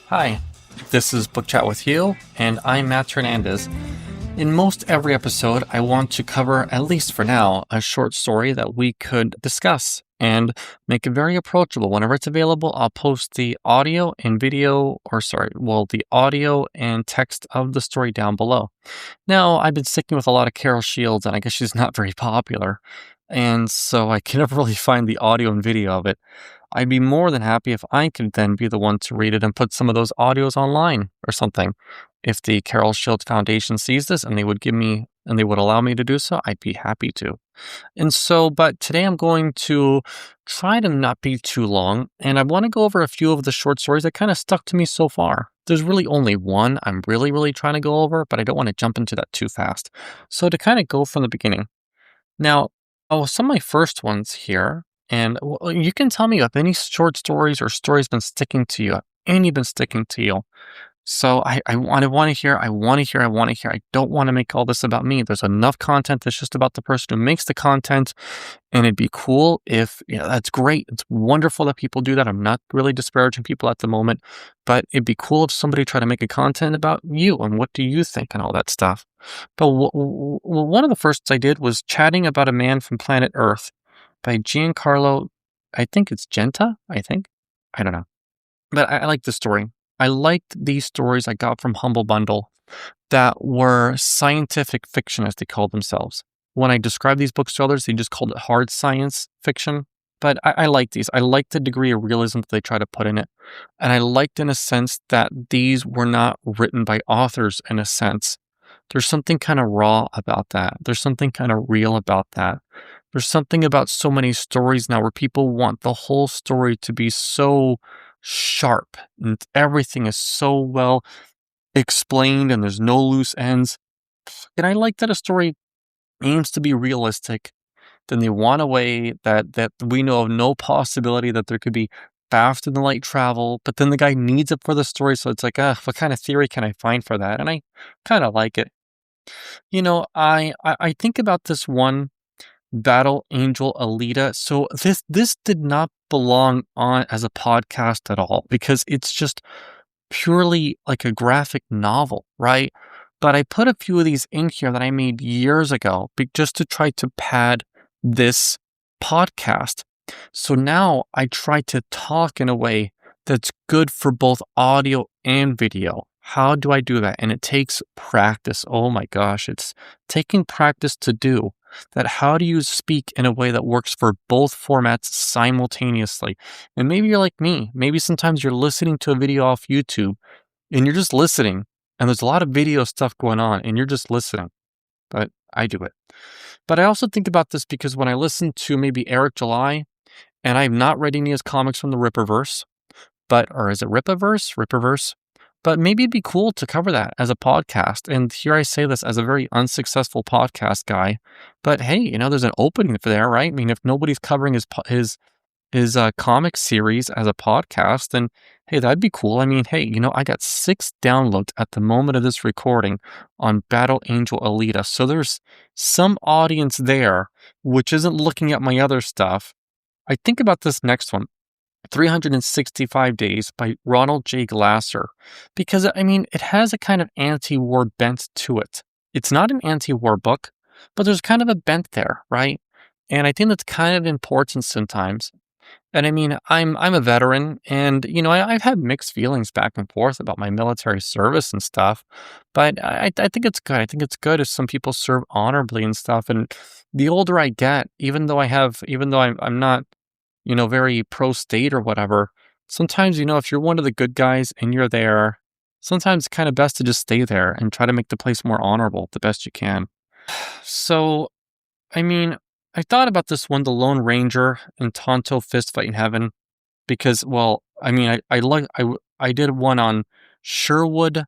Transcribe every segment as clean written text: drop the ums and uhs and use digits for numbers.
Hi, this is Book Chat with You, and I'm Matthew Hernandez. In most every episode, I want to cover, at least for now, a short story that we could discuss and make it very approachable. Whenever it's available, I'll post the audio and the audio and text of the story down below. Now, I've been sticking with a lot of Carol Shields, and I guess she's not very popular, and so I can never really find the audio and video of it. I'd be more than happy if I could then be the one to read it and put some of those audios online or something. If the Carol Shields Foundation sees this and they would allow me to do so, I'd be happy to. But today I'm going to try to not be too long, and I want to go over a few of the short stories that kind of stuck to me so far. There's really only one I'm really trying to go over, but I don't want to jump into that too fast. So to kind of go from the beginning. Now, some of my first ones here, and you can tell me if any short stories or stories been sticking to you, have any been sticking to you. So I want to hear. I don't want to make all this about me. There's enough content that's just about the person who makes the content. And it'd be cool if, that's great. It's wonderful that people do that. I'm not really disparaging people at the moment, but it'd be cool if somebody tried to make a content about you and what do you think and all that stuff. But one of the firsts I did was Chatting About a Man from Planet Earth by Giancarlo, I think it's Genta, I don't know. But I like the story. I liked these stories I got from Humble Bundle that were scientific fiction, as they called themselves. When I described these books to others, they just called it hard science fiction. But I like these. I like the degree of realism that they try to put in it. And I liked in a sense that these were not written by authors in a sense. There's something kind of raw about that. There's something kind of real about that. There's something about so many stories now where people want the whole story to be so sharp and everything is so well explained and there's no loose ends. And I like that a story aims to be realistic. Then they want a way that we know of no possibility that there could be faster than light travel, but then the guy needs it for the story. So it's like, what kind of theory can I find for that? And I kind of like it. I think about this one Battle Angel Alita. So this did not belong on as a podcast at all because it's just purely like a graphic novel, right? But I put a few of these in here that I made years ago just to try to pad this podcast. So now I try to talk in a way that's good for both audio and video. How do I do that? And it takes practice. Oh my gosh, it's taking practice to do that. How do you speak in a way that works for both formats simultaneously? And maybe you're like me. Maybe sometimes you're listening to a video off YouTube and you're just listening and there's a lot of video stuff going on and you're just listening. But I do it. But I also think about this because when I listen to maybe Eric July, and I've not read any of his comics from the Rippaverse, or is it Rippaverse? But maybe it'd be cool to cover that as a podcast. And here I say this as a very unsuccessful podcast guy. But hey, there's an opening for there, right? I mean, if nobody's covering his comic series as a podcast, then hey, that'd be cool. I mean, hey, I got 6 downloads at the moment of this recording on Battle Angel Alita. So there's some audience there which isn't looking at my other stuff. I think about this next one. 365 Days by Ronald J. Glasser, because it has a kind of anti-war bent to it. It's not an anti-war book, but there's kind of a bent there, right? And I think that's kind of important sometimes. And I'm a veteran, and I've had mixed feelings back and forth about my military service and stuff, but I think it's good. I think it's good if some people serve honorably and stuff. And the older I get, even though I'm not very pro-state or whatever, sometimes, if you're one of the good guys and you're there, sometimes it's kind of best to just stay there and try to make the place more honorable the best you can. So, I thought about this one, The Lone Ranger and Tonto Fist Fight in Heaven, because, I did one on Sherwood.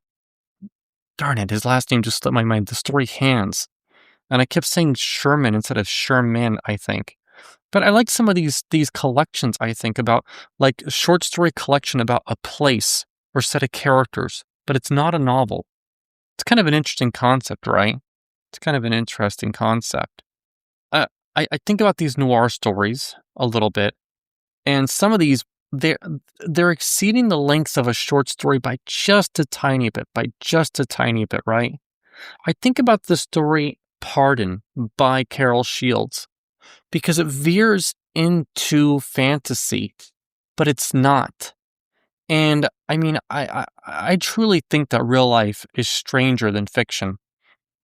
Darn it, his last name just slipped my mind. The story Hands. And I kept saying Sherman instead of Sherman, I think. But I like some of these collections, I think, about like a short story collection about a place or set of characters, but it's not a novel. It's kind of an interesting concept, right? It's kind of an interesting concept. I think about these noir stories a little bit, and some of these they're they're exceeding the lengths of a short story by just a tiny bit, right? I think about the story Pardon by Carol Shields because it veers into fantasy, but it's not. And I mean, I truly think that real life is stranger than fiction.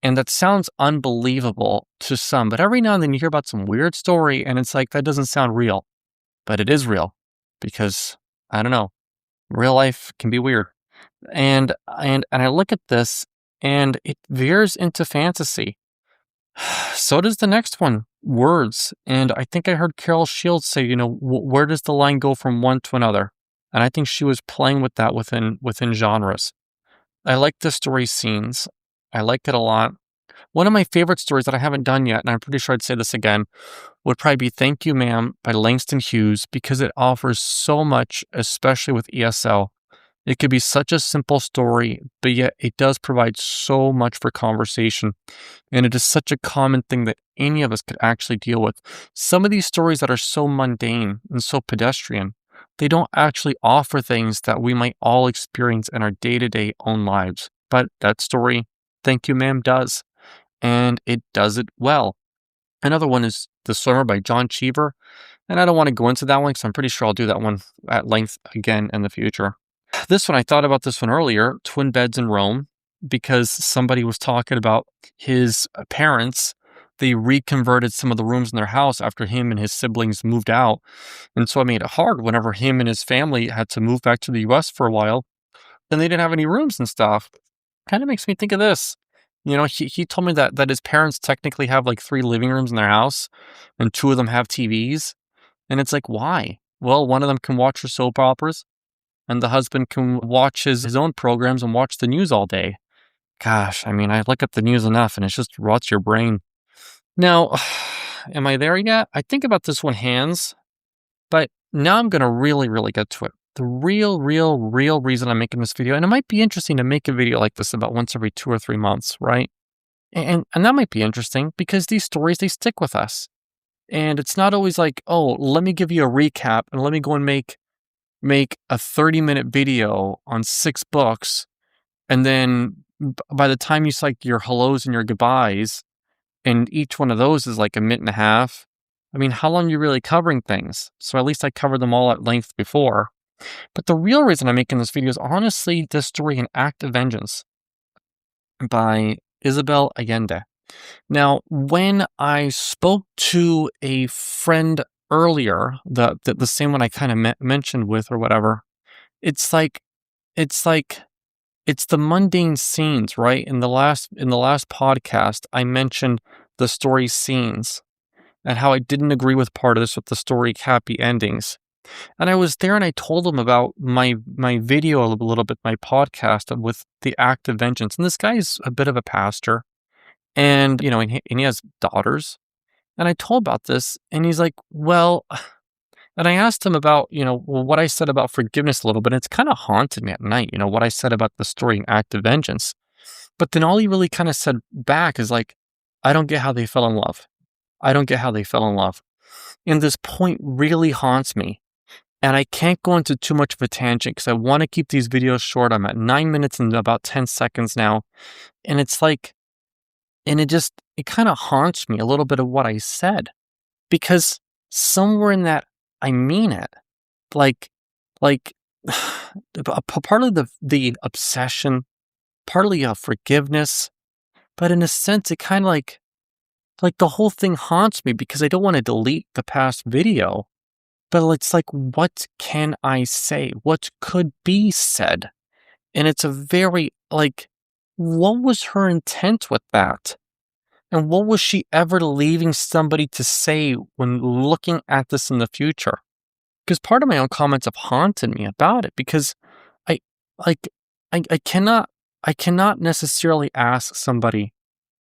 And that sounds unbelievable to some, but every now and then you hear about some weird story and it's like, that doesn't sound real, but it is real because I don't know, real life can be weird. And I look at this and it veers into fantasy. So does the next one, words. And I think I heard Carol Shields say, where does the line go from one to another? And I think she was playing with that within genres. I like the story scenes. I like it a lot. One of my favorite stories that I haven't done yet, and I'm pretty sure I'd say this again, would probably be Thank You, Ma'am by Langston Hughes because it offers so much, especially with ESL. It could be such a simple story, but yet it does provide so much for conversation. And it is such a common thing that any of us could actually deal with. Some of these stories that are so mundane and so pedestrian, they don't actually offer things that we might all experience in our day-to-day own lives. But that story, Thank You, Ma'am, does. And it does it well. Another one is The Swimmer by John Cheever. And I don't want to go into that one because I'm pretty sure I'll do that one at length again in the future. This one, I thought about this one earlier, Twin Beds in Rome, because somebody was talking about his parents. They reconverted some of the rooms in their house after him and his siblings moved out. And so it made it hard whenever him and his family had to move back to the US for a while. And they didn't have any rooms and stuff. Kind of makes me think of this. He told me that his parents technically have like 3 living rooms in their house and 2 of them have TVs. And it's like, why? Well, one of them can watch the soap operas and the husband can watch his own programs and watch the news all day. Gosh, I mean, I look at the news enough and it just rots your brain. Now, am I there yet? I think about this one hands, but now I'm going to really, really get to it. The real reason I'm making this video, and it might be interesting to make a video like this about once every 2 or 3 months, right? And that might be interesting because these stories, they stick with us. And it's not always like, oh, let me give you a recap and let me go and make a 30-minute video on 6 books. And then by the time you like your hellos and your goodbyes, and each one of those is like a minute and a half. I mean, how long are you really covering things? So at least I covered them all at length before. But the real reason I'm making this video is honestly this story, An Act of Vengeance by Isabel Allende. Now, when I spoke to a friend earlier, the same one I kind of mentioned with or whatever, it's the mundane scenes, right? In the last podcast, I mentioned the story scenes and how I didn't agree with part of this with the story happy endings. And I was there and I told him about my video a little bit, my podcast with the Act of Vengeance. And this guy is a bit of a pastor and, and he has daughters. And I told about this and he's like, well, and I asked him about, what I said about forgiveness a little bit. It's kind of haunted me at night, what I said about the story Act of Vengeance. But then all he really kind of said back is like, I don't get how they fell in love. I don't get how they fell in love. And this point really haunts me. And I can't go into too much of a tangent because I want to keep these videos short. I'm at 9 minutes and about 10 seconds now. And it's like, and it kind of haunts me a little bit of what I said. Because somewhere in that, I mean it. Like partly the obsession, partly forgiveness, but in a sense, it kind of like the whole thing haunts me because I don't want to delete the past video. But it's like, what can I say? What could be said? And it's a very, what was her intent with that? And what was she ever leaving somebody to say when looking at this in the future? Because part of my own comments have haunted me about it because I cannot necessarily ask somebody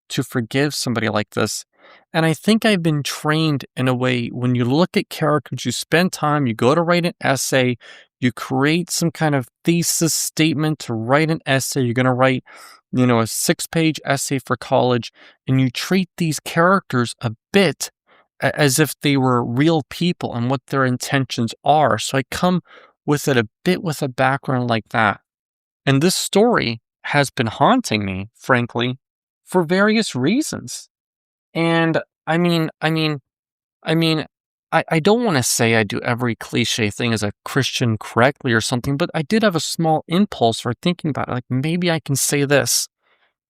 to forgive somebody like this. And I think I've been trained in a way when you look at characters, you spend time, you go to write an essay, you create some kind of thesis statement to write an essay. You're going to write, a 6-page essay for college, and you treat these characters a bit as if they were real people and what their intentions are. So I come with it a bit with a background like that. And this story has been haunting me, frankly, for various reasons. And I mean, I mean, I mean, I don't want to say I do every cliche thing as a Christian correctly or something, but I did have a small impulse for thinking about it. Like, maybe I can say this,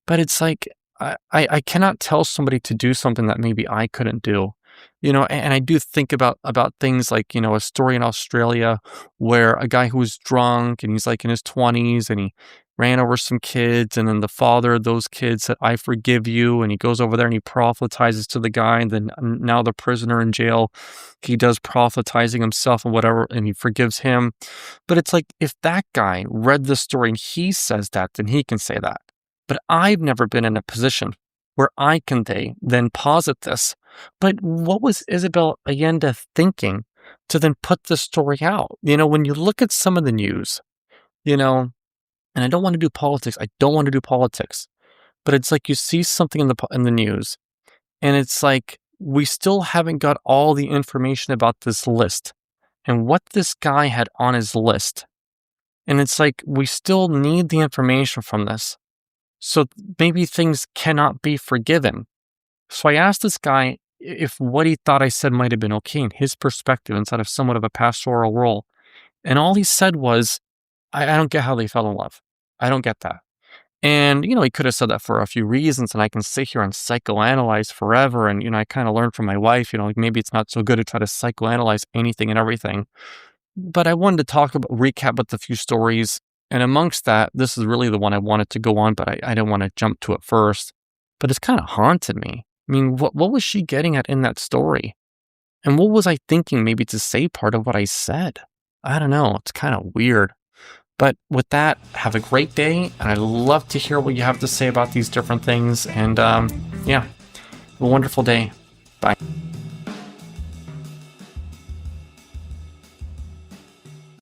but it's like, I cannot tell somebody to do something that maybe I couldn't do. And I do think about things like, a story in Australia where a guy who was drunk and he's like in his 20s and he ran over some kids, and then the father of those kids said, "I forgive you," and he goes over there and he proselytizes to the guy, and then now the prisoner in jail, he does proselytizing himself and whatever, and he forgives him. But it's like, if that guy read the story and he says that, then he can say that. But I've never been in a position where I can then posit this. But what was Isabel Allende thinking to then put the story out? When you look at some of the news, and I don't want to do politics. I don't want to do politics. But it's like you see something in the news, and it's like we still haven't got all the information about this list and what this guy had on his list. And it's like we still need the information from this. So maybe things cannot be forgiven. So I asked this guy if what he thought I said might have been okay in his perspective inside of somewhat of a pastoral role. And all he said was, I don't get how they fell in love. I don't get that. And, he could have said that for a few reasons, and I can sit here and psychoanalyze forever. And, I kind of learned from my wife, like maybe it's not so good to try to psychoanalyze anything and everything. But I wanted to recap with a few stories. And amongst that, this is really the one I wanted to go on, but I didn't want to jump to it first. But it's kind of haunted me. I mean, what was she getting at in that story? And what was I thinking maybe to say part of what I said? I don't know. It's kind of weird. But with that, have a great day. And I'd love to hear what you have to say about these different things. And have a wonderful day. Bye.